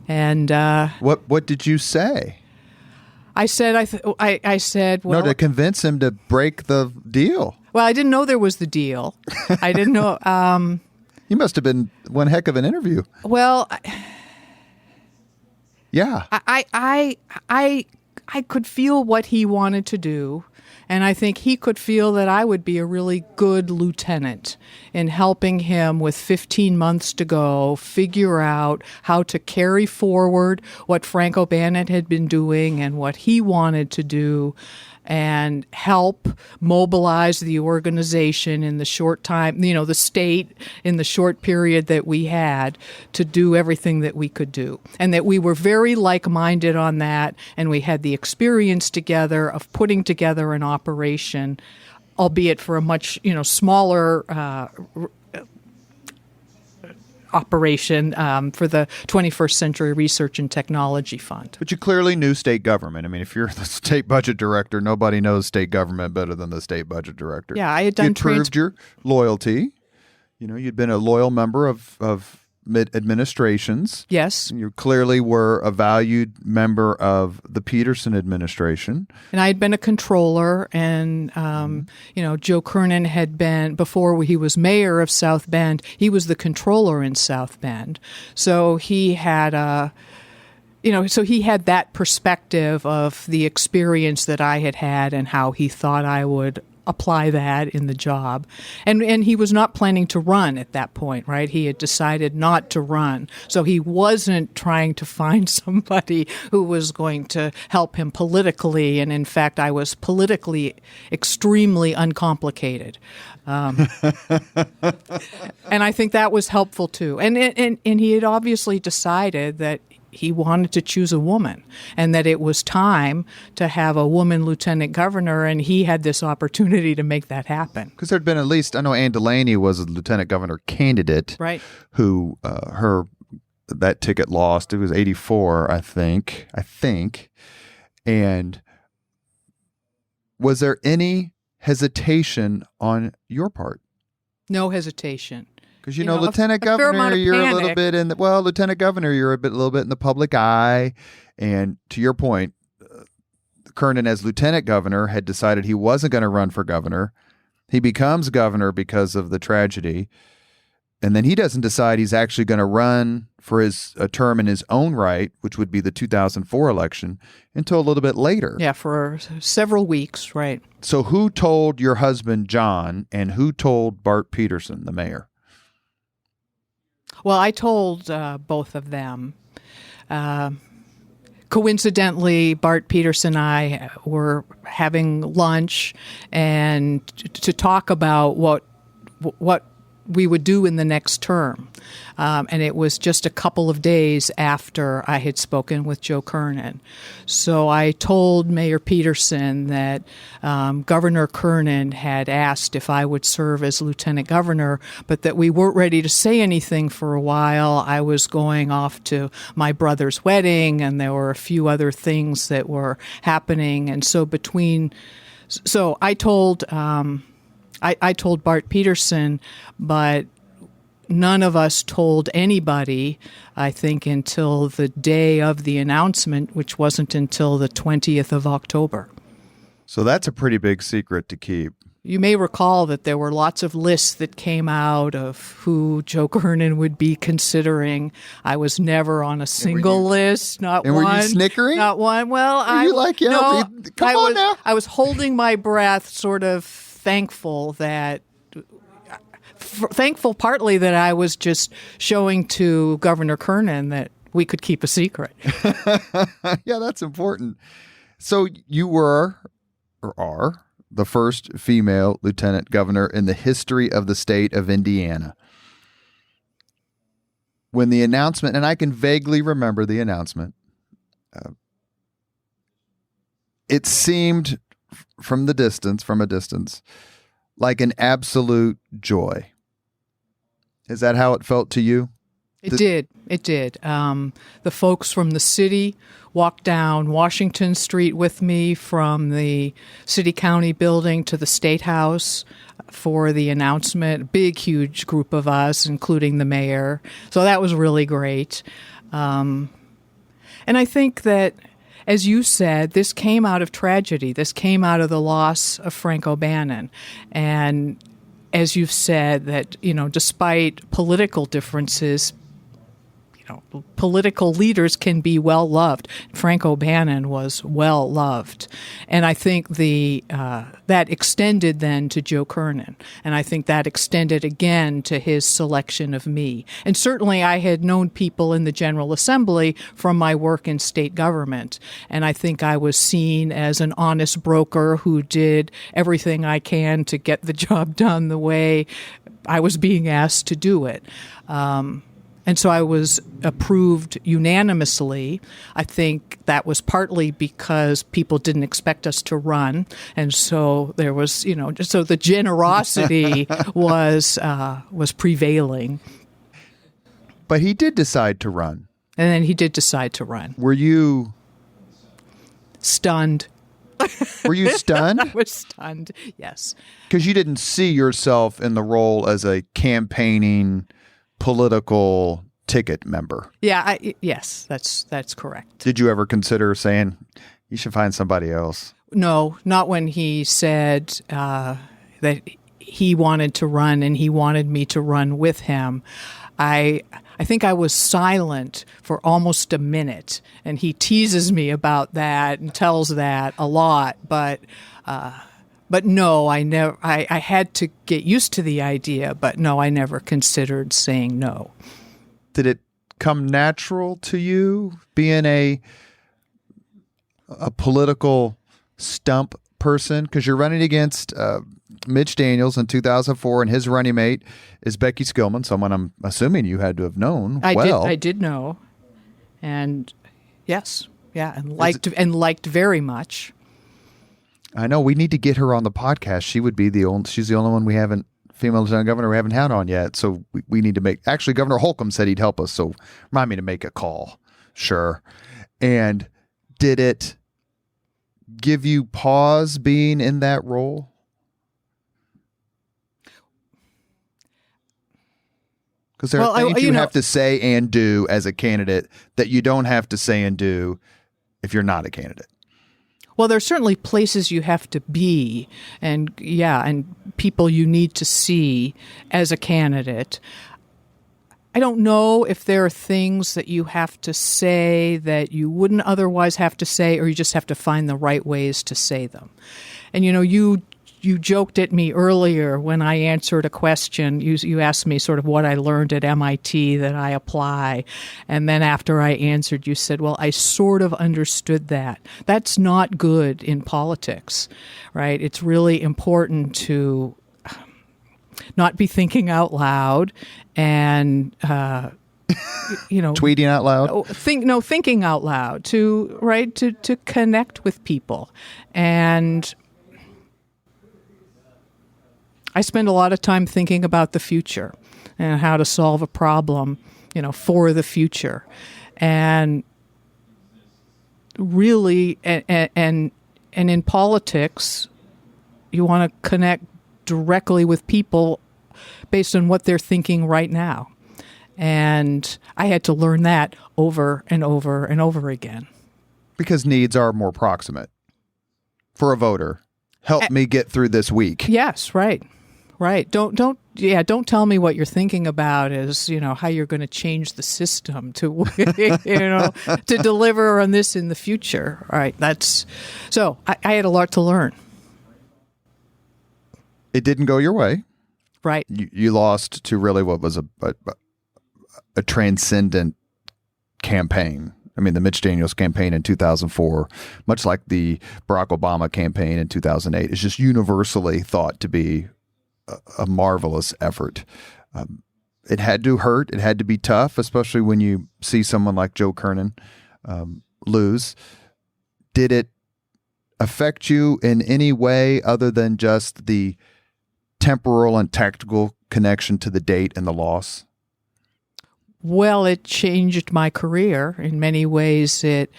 And what did you say? I said, well, no, to convince him to break the deal. Well, I didn't know there was the deal. I didn't know. You must have been one heck of an interview. Well, yeah. I could feel what he wanted to do. And I think he could feel that I would be a really good lieutenant in helping him with 15 months to go figure out how to carry forward what Frank O'Bannon had been doing and what he wanted to do, and help mobilize the organization in the short time, the state in the short period that we had to do everything that we could do. And that we were very like-minded on that, and we had the experience together of putting together an operation, albeit for a much, smaller operation for the 21st Century Research and Technology Fund. But you clearly knew state government. I mean, if you're the state budget director, nobody knows state government better than the state budget director. Yeah, I had done. You proved your loyalty. You'd been a loyal member of administrations. Yes. You clearly were a valued member of the Peterson administration. And I had been a controller, and, Joe Kernan had been, before he was mayor of South Bend, he was the controller in South Bend. So he had that perspective of the experience that I had had and how he thought I would apply that in the job. And he was not planning to run at that point, right? He had decided not to run. So he wasn't trying to find somebody who was going to help him politically. And in fact, I was politically extremely uncomplicated. And I think that was helpful too. And he had obviously decided that he wanted to choose a woman, and that it was time to have a woman lieutenant governor, and he had this opportunity to make that happen. Because there'd been at least, I know Ann Delaney was a lieutenant governor candidate, right? Who that ticket lost. It was 84, I think. And was there any hesitation on your part? No hesitation. Because, Lieutenant Governor, you're a little bit Lieutenant Governor, you're a little bit in the public eye. And to your point, Kernan, as Lieutenant Governor, had decided he wasn't going to run for governor. He becomes governor because of the tragedy. And then he doesn't decide he's actually going to run for a term in his own right, which would be the 2004 election, until a little bit later. Yeah, for several weeks, right. So who told your husband, John, and who told Bart Peterson, the mayor? Well, I told both of them. Coincidentally, Bart Peterson and I were having lunch and to talk about what we would do in the next term. And it was just a couple of days after I had spoken with Joe Kernan. So I told Mayor Peterson that Governor Kernan had asked if I would serve as lieutenant governor, but that we weren't ready to say anything for a while. I was going off to my brother's wedding, and there were a few other things that were happening. And so I told I told Bart Peterson, but none of us told anybody, I think, until the day of the announcement, which wasn't until the 20th of October. So that's a pretty big secret to keep. You may recall that there were lots of lists that came out of who Joe Kernan would be considering. I was never on a single list, not and one. And were you snickering? Not one. Well, were you like, no, come on now. I was holding my breath, sort of thankful partly that I was just showing to Governor Kernan that we could keep a secret. Yeah, that's important. So you were, or are, the first female lieutenant governor in the history of the state of Indiana. When the announcement, and I can vaguely remember the announcement, it seemed from a distance, like an absolute joy. Is that how it felt to you? It did. The folks from the city walked down Washington Street with me from the city-county building to the State House for the announcement. A big, huge group of us, including the mayor. So that was really great. And I think that, as you said, this came out of tragedy. This came out of the loss of Frank O'Bannon. And as you've said, that, despite political differences, political leaders can be well loved. Frank O'Bannon was well loved, and I think that extended then to Joe Kernan, and I think that extended again to his selection of me. And certainly, I had known people in the General Assembly from my work in state government, and I think I was seen as an honest broker who did everything I can to get the job done the way I was being asked to do it. And so I was approved unanimously. I think that was partly because people didn't expect us to run. And so there was, so the generosity was prevailing. But he did decide to run. And then he did decide to run. Were you stunned? Were you stunned? I was stunned, yes. Because you didn't see yourself in the role as a campaigning political ticket member. Yeah, yes, that's correct. Did you ever consider saying, you should find somebody else? No, not when he said that he wanted to run and he wanted me to run with him. I think I was silent for almost a minute, and he teases me about that and tells that a lot, but no, I never. I had to get used to the idea, but no, I never considered saying no. Did it come natural to you being a political stump person? Because you're running against Mitch Daniels in 2004, and his running mate is Becky Skillman, someone I'm assuming you had to have known well. I did know, and yes, yeah, and liked very much. I know we need to get her on the podcast. She's the only one we haven't, female lieutenant governor we haven't had on yet. So we need to actually Governor Holcomb said he'd help us. So remind me to make a call. Sure. And did it give you pause being in that role? Because there are things you have to say and do as a candidate that you don't have to say and do if you're not a candidate. Well, there's certainly places you have to be, and people you need to see as a candidate. I don't know if there are things that you have to say that you wouldn't otherwise have to say, or you just have to find the right ways to say them. And you joked at me earlier when I answered a question. You asked me sort of what I learned at MIT that I apply. And then after I answered, you said, well, I sort of understood that. That's not good in politics, right? It's really important to not be thinking out loud and tweeting out loud. Thinking out loud to connect with people. And I spend a lot of time thinking about the future and how to solve a problem, for the future. And really, and in politics, you want to connect directly with people based on what they're thinking right now. And I had to learn that over and over and over again. Because needs are more proximate for a voter. Help me get through this week. Yes, right. Don't tell me what you're thinking about is, how you're going to change the system to, to deliver on this in the future. All right. So I had a lot to learn. It didn't go your way. Right. You lost to really what was a transcendent campaign. I mean, the Mitch Daniels campaign in 2004, much like the Barack Obama campaign in 2008, is just universally thought to be a marvelous effort. It had to hurt. It had to be tough, especially when you see someone like Joe Kernan lose. Did it affect you in any way other than just the temporal and tactical connection to the date and the loss? Well, it changed my career. In many ways, it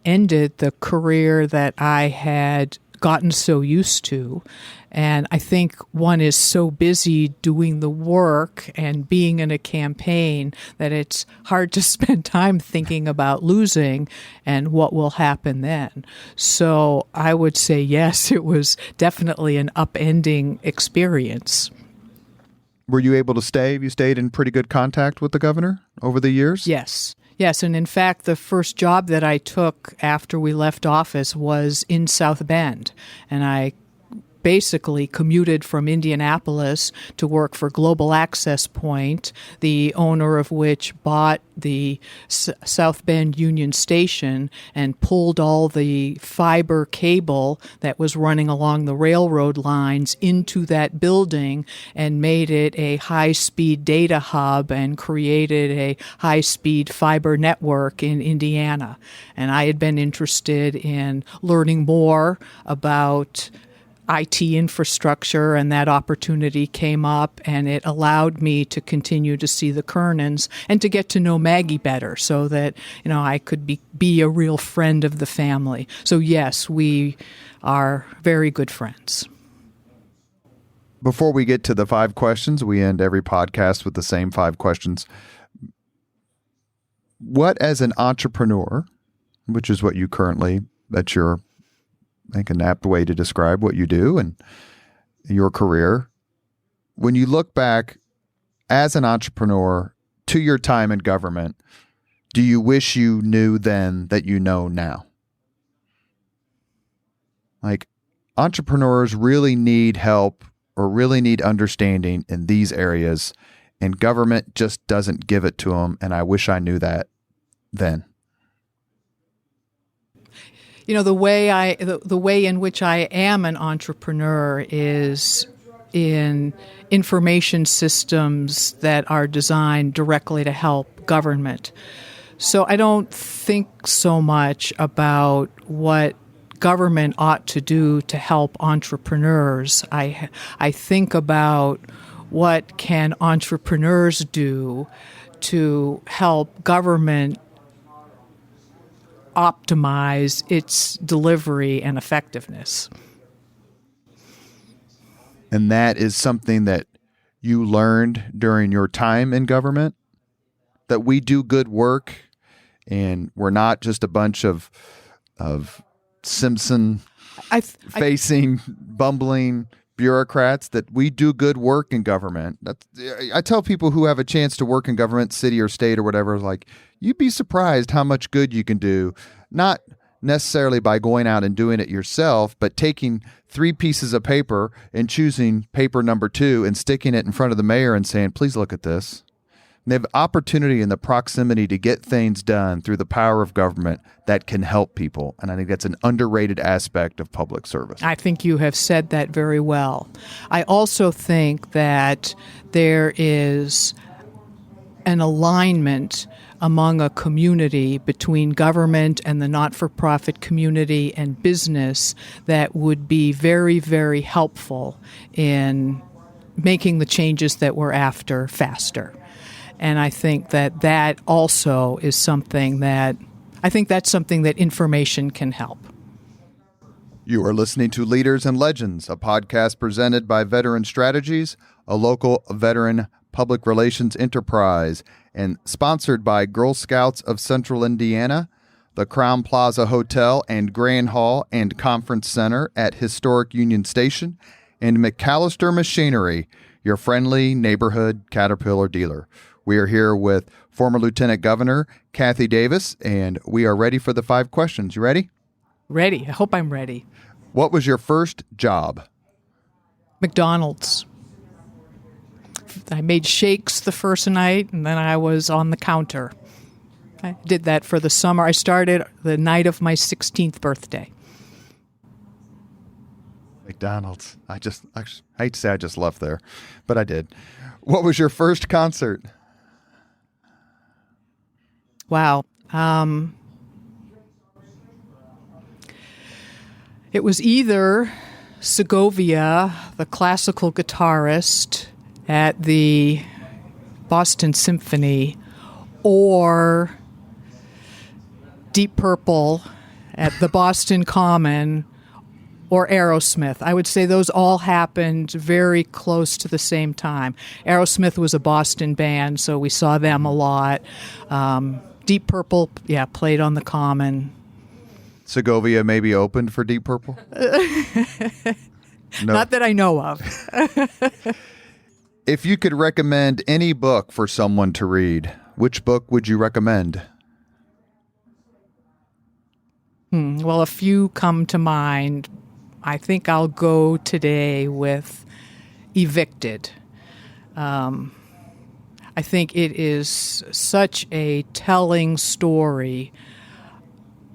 ended the career that I had gotten so used to. And I think one is so busy doing the work and being in a campaign that it's hard to spend time thinking about losing and what will happen then. So I would say, yes, it was definitely an upending experience. Were you able to stay? Have you stayed in pretty good contact with the governor over the years? Yes. And in fact, the first job that I took after we left office was in South Bend. And I basically commuted from Indianapolis to work for Global Access Point, the owner of which bought the South Bend Union Station and pulled all the fiber cable that was running along the railroad lines into that building and made it a high-speed data hub and created a high-speed fiber network in Indiana. And I had been interested in learning more about IT infrastructure, and that opportunity came up, and it allowed me to continue to see the Kernans and to get to know Maggie better so that, I could be a real friend of the family. So yes, we are very good friends. Before we get to the 5 questions, we end every podcast with the same 5 questions. What, as an entrepreneur, which is what you that's your, I think, an apt way to describe what you do and your career. When you look back as an entrepreneur to your time in government, do you wish you knew then that you know now? Like, entrepreneurs really need help or really need understanding in these areas, and government just doesn't give it to them, and I wish I knew that then. The way in which I am an entrepreneur is in information systems that are designed directly to help government. So I don't think so much about what government ought to do to help entrepreneurs. I think about what can entrepreneurs do to help government optimize its delivery and effectiveness. And that is something that you learned during your time in government, that we do good work and we're not just a bunch of Simpson-facing, bumbling bureaucrats, that we do good work in government. I tell people who have a chance to work in government, city or state or whatever, like, you'd be surprised how much good you can do, not necessarily by going out and doing it yourself, but taking 3 pieces of paper and choosing paper number 2 and sticking it in front of the mayor and saying, please look at this. They have opportunity in the proximity to get things done through the power of government that can help people. And I think that's an underrated aspect of public service. I think you have said that very well. I also think that there is an alignment among a community between government and the not-for-profit community and business that would be very, very helpful in making the changes that we're after faster. And I think that that also is something that, information can help. You are listening to Leaders and Legends, a podcast presented by Veteran Strategies, a local veteran public relations enterprise, and sponsored by Girl Scouts of Central Indiana, the Crown Plaza Hotel and Grand Hall and Conference Center at Historic Union Station, and McAllister Machinery, your friendly neighborhood Caterpillar dealer. We are here with former Lieutenant Governor Kathy Davis, and we are ready for the 5 questions. You ready? Ready. I hope I'm ready. What was your first job? McDonald's. I made shakes the first night, and then I was on the counter. I did that for the summer. I started the night of my 16th birthday. McDonald's. I hate to say I just left there, but I did. What was your first concert? Wow. It was either Segovia, the classical guitarist at the Boston Symphony, or Deep Purple at the Boston Common, or Aerosmith. I would say those all happened very close to the same time. Aerosmith was a Boston band, so we saw them a lot. Deep Purple, played on the Common. Segovia maybe opened for Deep Purple? No. Not that I know of. If you could recommend any book for someone to read, which book would you recommend? Well, a few come to mind. I think I'll go today with Evicted. I think it is such a telling story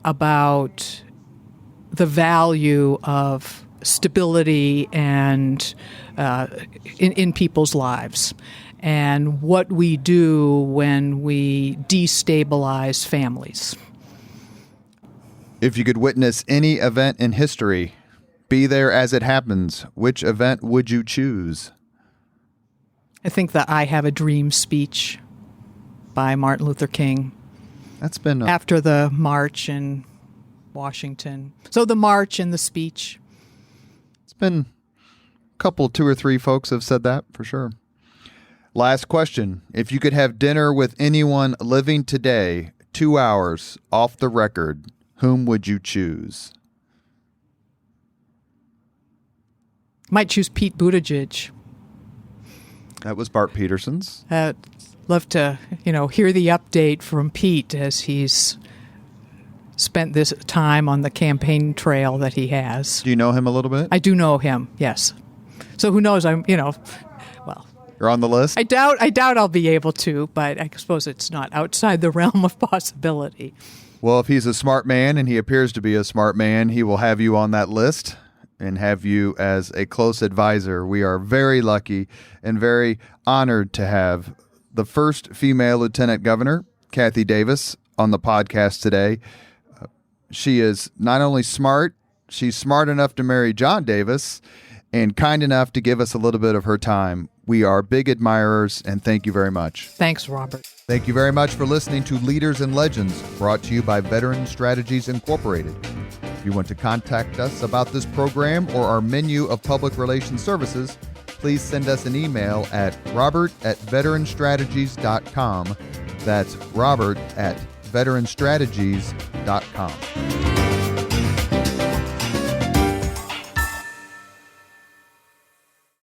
about the value of stability and in people's lives, and what we do when we destabilize families. If you could witness any event in history, be there as it happens, which event would you choose? I think the I Have a Dream speech by Martin Luther King. That's been after the march in Washington. So the march and the speech. It's been a couple, 2 or 3 folks have said that for sure. Last question. If you could have dinner with anyone living today, 2 hours off the record, whom would you choose? Might choose Pete Buttigieg. That was Bart Peterson's. Love to, hear the update from Pete as he's spent this time on the campaign trail that he has. Do you know him a little bit? I do know him, yes. So who knows? You're on the list? I doubt I'll be able to, but I suppose it's not outside the realm of possibility. Well, if he's a smart man, and he appears to be a smart man, he will have you on that list and have you as a close advisor. We are very lucky and very honored to have the first female lieutenant governor, Kathy Davis, on the podcast today. She is not only smart, she's smart enough to marry John Davis and kind enough to give us a little bit of her time. We are big admirers, and thank you very much. Thanks, Robert. Thank you very much for listening to Leaders and Legends, brought to you by Veteran Strategies Incorporated. If you want to contact us about this program or our menu of public relations services, please send us an email at robert@veteranstrategies.com. That's robert@veteranstrategies.com.